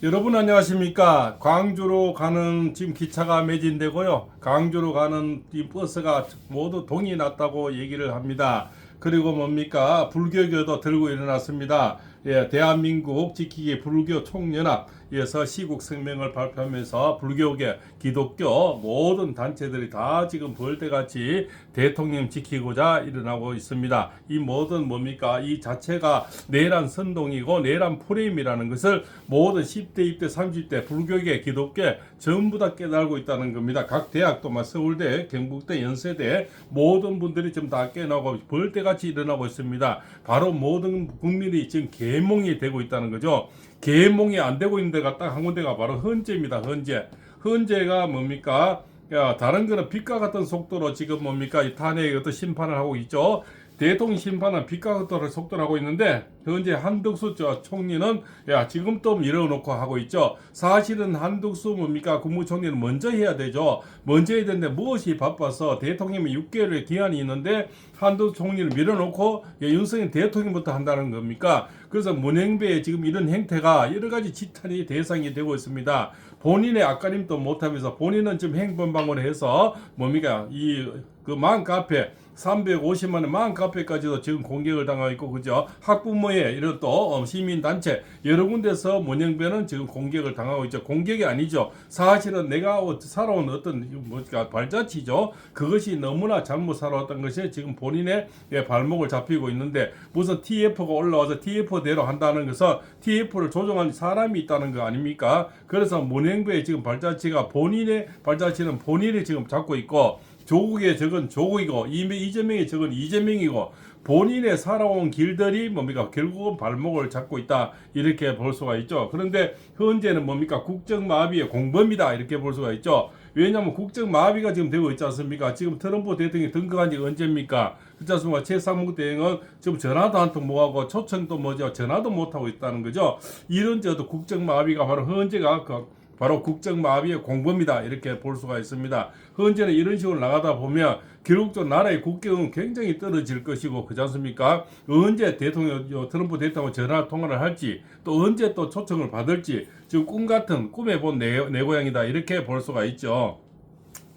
여러분 안녕하십니까? 광주로 가는 지금 기차가 매진되고요. 광주로 가는 이 버스가 모두 동이 났다고 얘기를 합니다. 그리고 뭡니까? 불교계도 들고 일어났습니다. 예, 대한민국 지키기 불교 총연합에서 시국 성명을 발표하면서 불교계, 기독교 모든 단체들이 다 지금 벌떼같이 대통령 지키고자 일어나고 있습니다. 이 모든 뭡니까? 이 자체가 내란 선동이고 내란 프레임이라는 것을 모든 10대, 20대, 30대 불교계, 기독교 전부 다 깨달고 있다는 겁니다. 각 대학도 서울대, 경북대, 연세대 모든 분들이 지금 다 깨나고 벌떼같이 일어나고 있습니다. 바로 모든 국민이 지금 계몽이 되고 있다는 거죠. 계몽이 안 되고 있는 데가 딱 한 군데가 바로 헌재입니다. 헌재가 뭡니까? 다른 거는 빛과 같은 속도로 지금 뭡니까? 이 탄핵의 어떤 심판을 하고 있죠. 대통령 심판은 빛과 같은 속도로 하고 있는데 현재 한덕수 총리는 지금 또 밀어놓고 하고 있죠. 사실은 한덕수 뭡니까? 국무총리는 먼저 해야 되죠. 먼저 해야 되는데 무엇이 바빠서 대통령이 6개월의 기한이 있는데 한덕수 총리를 밀어놓고 윤석열 대통령부터 한다는 겁니까? 그래서 문행배의 지금 이런 행태가 여러 가지 지탄이 대상이 되고 있습니다. 본인의 앞가림도 못하면서 본인은 지금 행범방을 해서 뭡니까? 그 맘카페 350만 원 맘카페까지도 지금 공격을 당하고 있고, 그죠? 학부모의 이런 또 시민단체 여러 군데서 문영배는 지금 공격을 당하고 있죠. 공격이 아니죠. 사실은 내가 살아온 어떤 뭡니까 발자취죠. 그것이 너무나 잘못 살아왔던 것이 지금 본인의 발목을 잡히고 있는데, 무슨 TF가 올라와서 TF대로 한다는 것은 TF를 조종한 사람이 있다는 거 아닙니까? 그래서 문영배의 지금 발자취가 본인의 발자취는 본인이 지금 잡고 있고, 조국의 적은 조국이고 이재명의 적은 이재명이고, 본인의 살아온 길들이 뭡니까? 결국은 발목을 잡고 있다, 이렇게 볼 수가 있죠. 그런데 현재는 뭡니까? 국정마비의 공범이다, 이렇게 볼 수가 있죠. 왜냐하면 국정마비가 지금 되고 있지 않습니까? 지금 트럼프 대통령이 등극한 지 언제입니까? 그렇지 않습니까? 최상무 대행은 지금 전화도 한 통 못하고 초청도 뭐죠? 전화도 못하고 있다는 거죠. 이런 저도 국정마비가 바로 현재가 바로 국정마비의 공범이다, 이렇게 볼 수가 있습니다. 현재는 이런 식으로 나가다 보면 결국적으로 나라의 국격은 굉장히 떨어질 것이고, 그렇지 않습니까? 언제 트럼프 대통령 전화 통화를 할지, 또 언제 또 초청을 받을지 지금 꿈에 본 내 고향이다, 이렇게 볼 수가 있죠.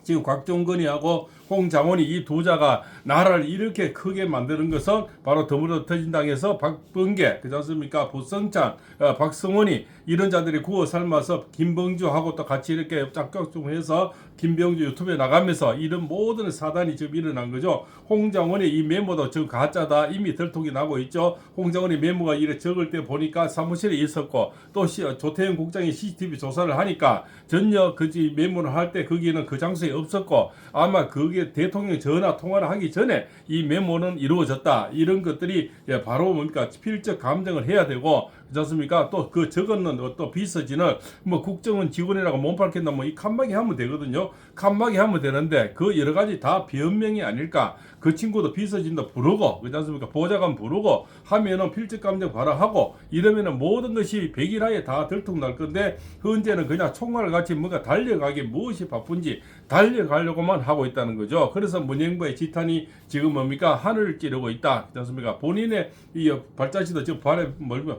지금 곽종건이하고 홍장원이 이 두 자가 나라를 이렇게 크게 만드는 것은 바로 더불어터진당에서 박범계, 그렇지 않습니까? 부성찬, 박성원이 이런 자들이 구워 삶아서 김병주하고 또 같이 이렇게 짝짝꿍해서 김병주 유튜브에 나가면서 이런 모든 사단이 지금 일어난 거죠. 홍장원의 이 메모도 지금 가짜다, 이미 들통이 나고 있죠. 홍장원의 메모가 이래 적을 때 보니까 사무실에 있었고, 또 조태현 국장이 CCTV 조사를 하니까 전혀 그 메모를 할 때 거기는 그 장소에 없었고, 아마 그게 대통령 전화 통화를 하기 전에 이 메모는 이루어졌다, 이런 것들이 바로 뭡니까? 필적 감정을 해야 되고, 그렇지 않습니까? 또 그 적었는 또 비서진을 뭐 국정원 직원이라고 못 밝힌다, 뭐 이 칸막이 하면 되거든요. 칸막이 하면 되는데 그 여러 가지 다 변명이 아닐까? 그 친구도 비서진도 부르고, 그렇지 않습니까? 보좌관 부르고 하면은 필적 감정 발언하고 이러면은 모든 것이 백일하에 다 들통날 건데, 현재는 그냥 총알 같이 뭔가 달려가기 무엇이 바쁜지 달려가려고만 하고 있다는 거죠. 그래서 문영부의 지탄이 지금 뭡니까? 하늘을 찌르고 있다, 그렇지 않습니까? 본인의 이 발자취도 지금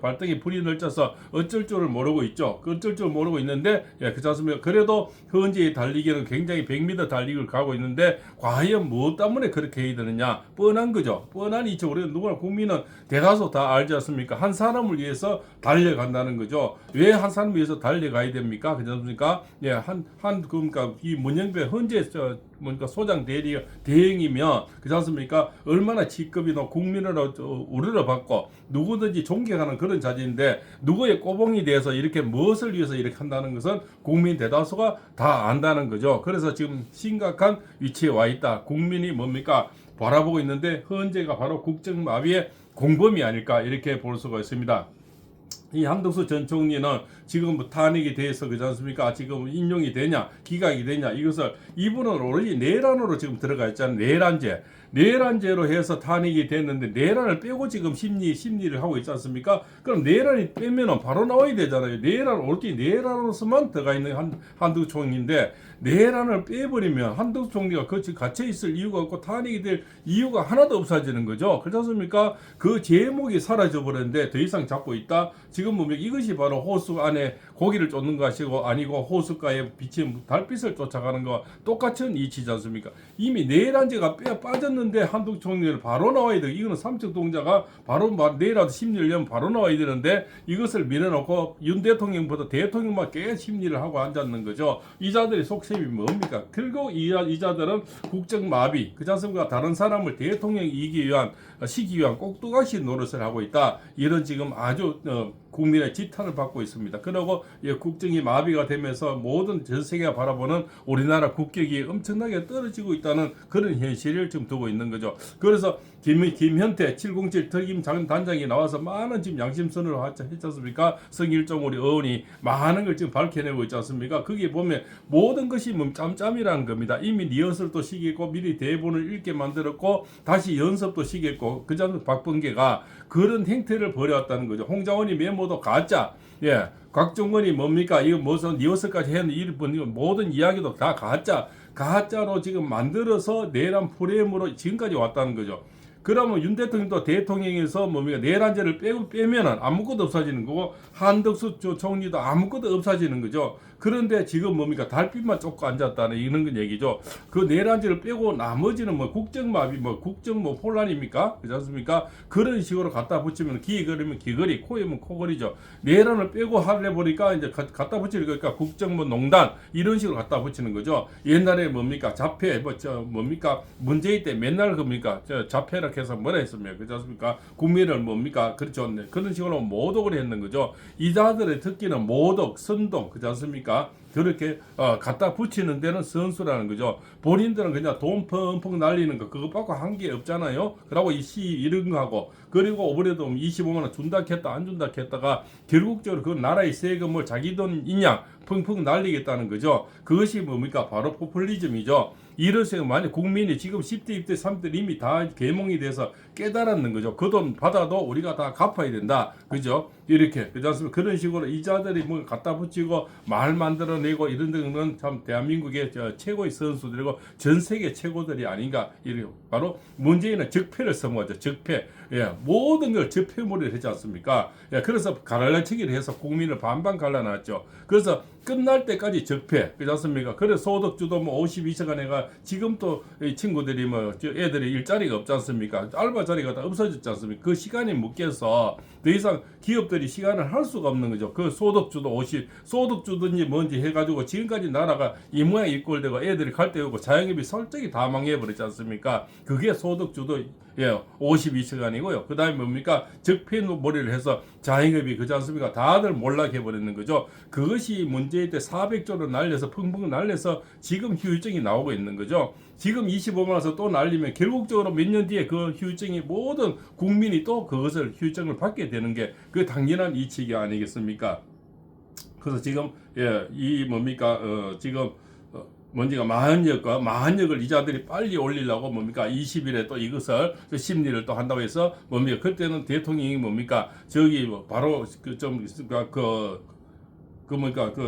발등에 불이 널쳐서 어쩔 줄을 모르고 있죠. 어쩔 줄 모르고 있는데, 그렇지 않습니까? 그래도 현재의 달리기는 굉장히 100m 달리기를 가고 있는데, 과연 무엇 때문에 그렇게 해야 되느냐? 뻔한 거죠. 뻔한 이죠. 우리 누구나 국민은 대다수 다 알지 않습니까? 한 사람을 위해서 달려간다는 거죠. 왜 한 사람을 위해서 달려가야 됩니까? 그렇지 않습니까? 그러니까 이 문영배 현재 뭔가 소장 대행이면, 그렇지 않습니까? 얼마나 직급이나 국민으로 우러러받고 누구든지 존경하는 그런 자리인데, 누구의 꼬봉이 돼서 이렇게 무엇을 위해서 이렇게 한다는 것은 국민 대다수가 다 안다는 거죠. 그래서 지금 심각한 위치에 와 있다. 국민이 뭡니까? 바라보고 있는데 현재가 바로 국정마비의 공범이 아닐까, 이렇게 볼 수가 있습니다. 이 한덕수 전 총리는 지금 탄핵이 돼서, 그렇지 않습니까? 지금 인용이 되냐, 기각이 되냐, 이것을 이분은 오로지 내란으로 지금 들어가 있잖아요. 내란죄. 내란죄로 해서 탄핵이 됐는데 내란을 빼고 지금 심리를 하고 있지 않습니까? 그럼 내란이 빼면은 바로 나와야 되잖아요. 내란 올게 내란으로서만 들어가 있는 한두 총리인데 내란을 빼버리면 한두 총리가 갇혀 있을 이유가 없고 탄핵이 될 이유가 하나도 없어지는 거죠. 그렇지 않습니까? 그 제목이 사라져 버렸는데 더 이상 잡고 있다. 지금 보면 이것이 바로 호수 안에 고기를 쫓는 것이고 아니고 호숫가에 비친 달빛을 쫓아가는 것과 똑같은 이치지 않습니까? 이미 내란죄가 빠졌는데 한두 총리를 바로 나와야 돼. 이거는 삼척 동자가 바로 내일라도 심리를 하면 바로 나와야 되는데 이것을 밀어놓고 윤 대통령보다 대통령만 계속 심리를 하고 앉았는 거죠. 이자들의 속셈이 뭡니까? 결국 이자들은 국정마비, 그렇지 않습니까? 다른 사람을 대통령 시기 위한 꼭두가시 노릇을 하고 있다. 이런 지금 아주 국민의 지탄을 받고 있습니다. 그리고 국정이 마비가 되면서 모든 전 세계가 바라보는 우리나라 국격이 엄청나게 떨어지고 있다는 그런 현실을 지금 두고 있는 거죠. 그래서 김현태 707 특임 단장이 나와서 많은 지금 양심선언을 했지 않습니까? 성일종 우리 의원이 많은 걸 지금 밝혀내고 있지 않습니까? 거기에 보면 모든 것이 짬짬이라는 겁니다. 이미 리허설도 시켰고 미리 대본을 읽게 만들었고 다시 연습도 시켰고 그자는 박범계가 그런 행태를 벌여왔다는 거죠. 홍장원이 메모도 가짜. 곽종건이 뭡니까? 이거 무슨 리허설까지 했는데 이런 모든 이야기도 다 가짜로 지금 만들어서 내란 프레임으로 지금까지 왔다는 거죠. 그러면 윤 대통령도 대통령에서 뭡니까? 내란죄를 빼면은 아무것도 없어지는 거고 한덕수 총리도 아무것도 없어지는 거죠. 그런데 지금 뭡니까? 달빛만 쫓고 앉았다는 이런 얘기죠. 그 내란죄를 빼고 나머지는 국정마비, 국정 혼란입니까? 그렇지 않습니까? 그런 식으로 갖다 붙이면 기거리면 기거리, 코이면 코거리죠. 내란을 빼고 하려 보니까 이제 갖다 붙이니까 국정 농단 이런 식으로 갖다 붙이는 거죠. 옛날에 뭡니까? 자폐, 뭡니까? 문재인 때 맨날 자폐라 해서 뭐라 했습니까? 그렇지 않습니까? 국민을 뭡니까? 그렇죠. 그런 식으로 모독을 했는 거죠. 이자들의 특기는 모독, 선동, 그렇지 않습니까? 그렇게 갖다 붙이는 데는 선수라는 거죠. 본인들은 그냥 돈 펑펑 날리는 거 그거 받고 한 게 없잖아요. 그러고 이런 거 하고 그리고 오버레도 25만 원 준다 했다 안 준다 했다가 결국적으로 그 나라의 세금을 자기 돈 인양 펑펑 날리겠다는 거죠. 그것이 뭡니까? 바로 포퓰리즘이죠. 이럴수록 만약 국민이 지금 10대, 20대, 30대 이미 다 계몽이 돼서 깨달았는 거죠. 그 돈 받아도 우리가 다 갚아야 된다. 그죠? 이렇게. 그렇지 않습니까? 그런 식으로 이자들이 갖다 붙이고 말 만들어내고 이런 데는 참 대한민국의 최고의 선수들이고 전 세계 최고들이 아닌가. 이렇게. 바로 문재인은 적폐를 선호하죠. 적폐. 모든 걸 적폐물이 하지 않습니까? 그래서 갈라치기를 해서 국민을 반반 갈라놨죠. 그래서 끝날 때까지 적폐, 그렇지 않습니까? 그래서 소득주도 52시간 해가 지금 또 이 친구들이 애들이 일자리가 없지 않습니까? 알바 자리가 다 없어졌지 않습니까? 그 시간이 묶여서 더 이상 기업들이 시간을 할 수가 없는 거죠. 그 소득주든지 뭔지 해가지고 지금까지 나라가 이 모양 이 꼴 되고 애들이 갈 데 없고 자영업이 설정이 다 망해버렸지 않습니까? 그게 소득주도 52시간이고요. 그 다음에 뭡니까? 적폐놀이를 해서 자영업이 그렇지 않습니까? 다들 몰락해버리는 거죠. 그것이 문제일 때 400조를 날려서 펑펑 날려서 지금 휴유증이 나오고 있는 거죠. 지금 25만 원에서 또 날리면 결국적으로 몇 년 뒤에 그 휴유증이 모든 국민이 또 그것을 휴유증을 받게 되는 게 그 당연한 이치가 아니겠습니까? 그래서 지금 이 뭡니까? 지금 뭔지가 마흔역을 이자들이 빨리 올리려고 뭡니까 20일에 또 이것을 심리를 또 한다고 해서 뭡니까 그때는 대통령이 뭡니까 저기 바로 그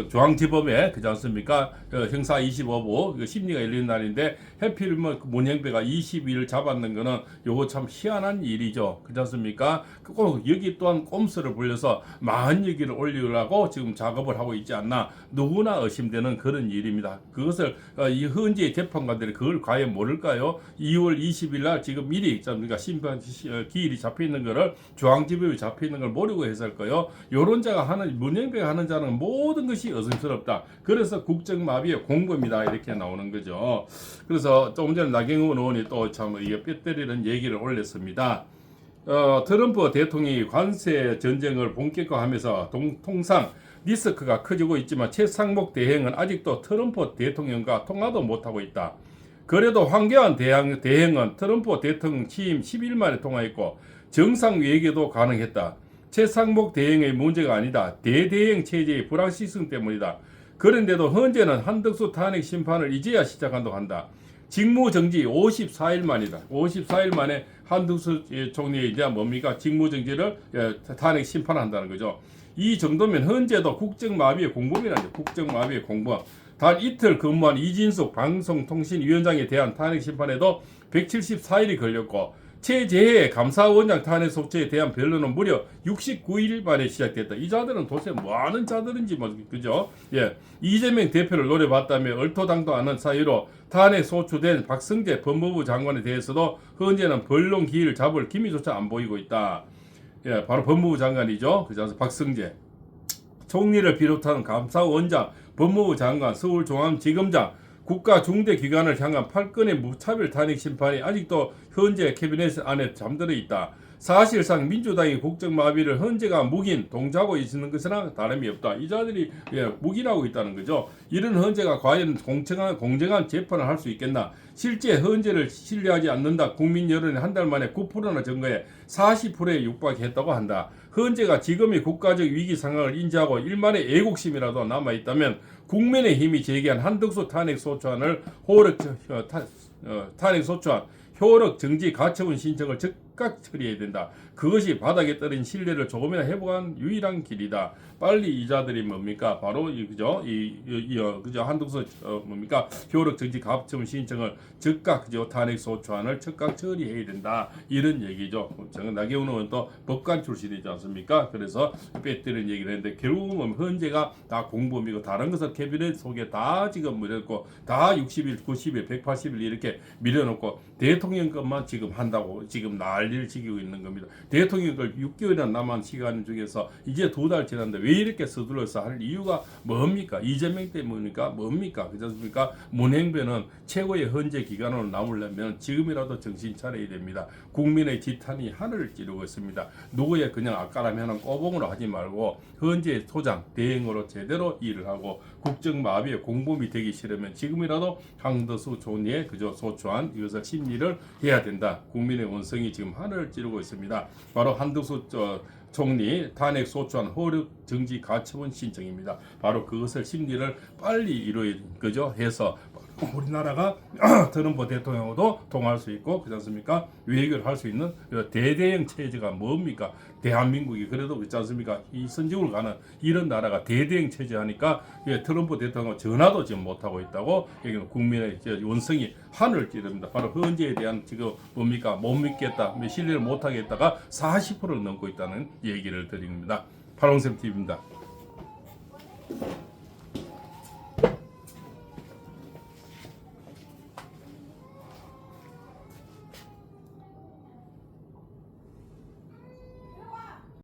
중앙지법에 그렇지 않습니까? 형사 25부 심리가 열리는 날인데 해필 문영배가 22일 잡았는 거는 요거 참 희한한 일이죠. 그렇지 않습니까? 꼭 여기 또한 꼼수를 불려서 40여기를 올리려고 지금 작업을 하고 있지 않나 누구나 의심되는 그런 일입니다. 그것을 이 현재 재판관들이 그걸 과연 모를까요? 2월 20일 날 지금 미리 그러니까 심판 기일이 잡혀 있는 거를 중앙지법에 잡혀 있는 걸 모르고 했을까요? 요런 자가 하는 문영배가 하는 자는 모든 것이 의심스럽다. 그래서 국정마비의 공범이다 이렇게 나오는 거죠. 그래서 조금 전에 나경원 의원이 또 참 이게 뼈 때리는 얘기를 올렸습니다. 트럼프 대통령이 관세 전쟁을 본격화하면서 통상 리스크가 커지고 있지만 최상목 대행은 아직도 트럼프 대통령과 통화도 못하고 있다. 그래도 황교안 대행은 트럼프 대통령 취임 10일 만에 통화했고 정상 외교도 가능했다. 최상목 대행의 문제가 아니다. 대대행 체제의 불확실성 때문이다. 그런데도 현재는 한덕수 탄핵 심판을 이제야 시작한다고 한다. 직무 정지 54일 만이다. 54일 만에 한덕수 총리에 이제 뭡니까? 직무 정지를 탄핵 심판한다는 거죠. 이 정도면 현재도 국정마비의 공범이라죠. 국정마비의 공범. 단 이틀 근무한 이진숙 방송통신위원장에 대한 탄핵 심판에도 174일이 걸렸고 최재해 감사원장 탄핵 소추에 대한 변론은 무려 69일 만에 시작됐다. 이 자들은 도대체 뭐하는 자들인지 그죠? 예, 이재명 대표를 노려봤다며 얼토당도 않은 사유로 탄핵 소추된 박성재 법무부 장관에 대해서도 현재는 변론 기일을 잡을 기미조차 안 보이고 있다. 예, 바로 법무부 장관이죠. 그래서 박성재 총리를 비롯한 감사원장, 법무부 장관, 서울중앙지검장, 국가중대기관을 향한 8건의 무차별 탄핵 심판이 아직도 현재 캐비넷 안에 잠들어 있다. 사실상 민주당이 국정마비를 헌재가 묵인, 동조하고 있는 것이나 다름이 없다. 이 자들이 묵인하고 있다는 거죠. 이런 헌재가 과연 공정한 재판을 할 수 있겠나? 실제 헌재를 신뢰하지 않는다. 국민 여론이 한 달 만에 9%나 증가해 40%에 육박했다고 한다. 헌재가 지금의 국가적 위기 상황을 인지하고 일만의 애국심이라도 남아있다면 국민의힘이 제기한 한덕수 탄핵 소추안을 탄핵 소추안 효력 정지 가처분 신청을 즉각 처리해야 된다. 그것이 바닥에 떨어진 신뢰를 조금이나 회복한 유일한 길이다. 빨리 이자들이 뭡니까? 바로 그죠? 그죠? 한덕수 뭡니까? 효력 정지 가처분 신청을 즉각 그죠? 탄핵 소추안을 즉각 처리해야 된다. 이런 얘기죠. 나경원 의원 또 법관 출신이지 않습니까? 그래서 빼뜨리는 얘기를 했는데 결국은 헌재가 다 공범이고 다른 것을 캐비넷 속에 다 지금 밀어놓고 다 60일, 90일, 180일 이렇게 밀어놓고 대통령 것만 지금 한다고 지금 난리를 지기고 있는 겁니다. 대통령 걸 6개월이나 남은 시간 중에서 이제 2달 지났는데 왜 이렇게 서둘러서 할 이유가 뭡니까? 이재명 때문입니까? 뭡니까? 그렇지 않습니까? 문행배는 최고의 헌재 기관으로 남으려면 지금이라도 정신 차려야 됩니다. 국민의 지탄이 하늘을 찌르고 있습니다. 누구의 그냥 아까라면 꼬봉으로 하지 말고 헌재 소장 대행으로 제대로 일을 하고 국정마비의 공범이 되기 싫으면 지금이라도 한덕수 총리의 그저 소추안 이것을 심리를 해야 된다. 국민의 원성이 지금 하늘을 찌르고 있습니다. 바로 한덕수 총리 탄핵 소추안 효력 정지 가처분 신청입니다. 바로 그것을 심리를 빨리 이루어야 그죠 해서 우리나라가 트럼프 대통령하고도 통화할 수 있고 그렇지 않습니까? 외교를 할 수 있는 대대형 체제가 뭡니까? 대한민국이 그래도 그렇지 않습니까? 이 선진국을 가는 이런 나라가 대대형 체제 하니까 트럼프 대통령 전화도 지금 못하고 있다고 여기는 국민의 원성이 하늘을 찌릅니다. 바로 헌재에 대한 지금 뭡니까? 못 믿겠다, 신뢰를 못하겠다가 40%를 넘고 있다는 얘기를 드립니다. 파롱샘 TV입니다.